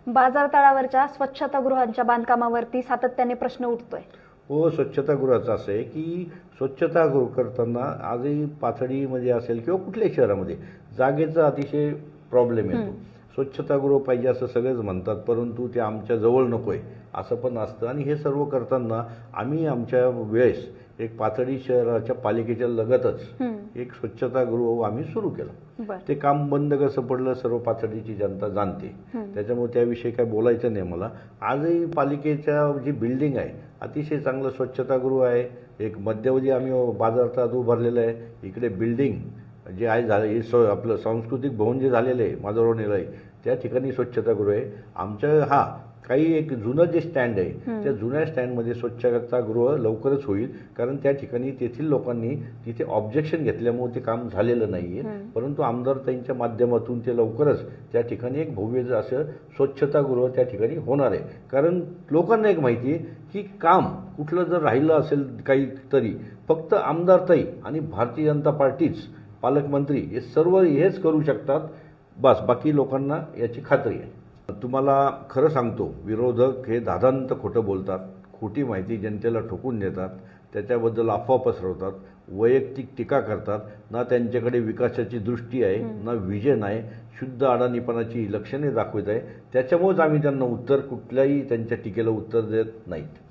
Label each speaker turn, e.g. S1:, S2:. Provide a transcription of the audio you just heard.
S1: बाजार तळावरच्या स्वच्छतागृहांच्या बांधकामावरती सातत्याने प्रश्न उठतोय।
S2: हो, स्वच्छतागृहाचं असं आहे की स्वच्छतागृह करताना आजही पाथर्डीमध्ये असेल किंवा कुठल्याही शहरामध्ये जागेचा अतिशय प्रॉब्लेम येतो। स्वच्छतागृह पाहिजे असं सगळेच म्हणतात, परंतु ते आमच्या जवळ नको आहे असं पण असतं। आणि हे सर्व करताना आम्ही आमच्या वेळेस एक पाथर्डी शहराच्या पालिकेच्या लगतच एक स्वच्छतागृह आम्ही सुरू केलं। ते काम बंद कसं पडलं सर्व पाथर्डीची जनता जाणते, त्याच्यामुळे त्याविषयी काय बोलायचं नाही मला। आजही पालिकेच्या जी बिल्डिंग आहे अतिशय चांगलं स्वच्छतागृह आहे। एक मध्यवर्ती आम्ही बाजारात उभारलेलं आहे। इकडे बिल्डिंग जे आहे झाले आपलं सांस्कृतिक भवन जे झालेलं आहे माधवराव निलय त्या ठिकाणी स्वच्छतागृह आहे आमच्या। काही एक जुनं जे स्टँड आहे त्या जुन्या स्टँडमध्ये स्वच्छतागृह लवकरच होईल, कारण त्या ठिकाणी तेथील लोकांनी तिथे ऑब्जेक्शन घेतल्यामुळे ते काम झालेलं नाही आहे। परंतु आमदारताईंच्या माध्यमातून ते लवकरच त्या ठिकाणी एक भव्य असं स्वच्छतागृह त्या ठिकाणी होणार आहे। कारण लोकांना एक माहिती आहे की काम कुठलं जर राहिलं असेल काही तरी फक्त आमदारताई आणि भारतीय जनता पार्टीच पालकमंत्री हे सर्व हेच करू शकतात, बस बाकी लोकांना याची खात्री आहे। तुम्हाला खरं सांगतो, विरोधक हे दादांत खोटं बोलतात, खोटी माहिती जनतेला ठोकून देतात, त्याच्याबद्दल अफवा पसरवतात, वैयक्तिक टीका करतात। ना त्यांच्याकडे विकासाची दृष्टी आहे ना विजन आहे, शुद्ध अडाणीपणाची लक्षणे दाखवत आहे। त्याच्यामुळेच आम्ही त्यांना कुठल्याही त्यांच्या टीकेला उत्तर देत नाहीत।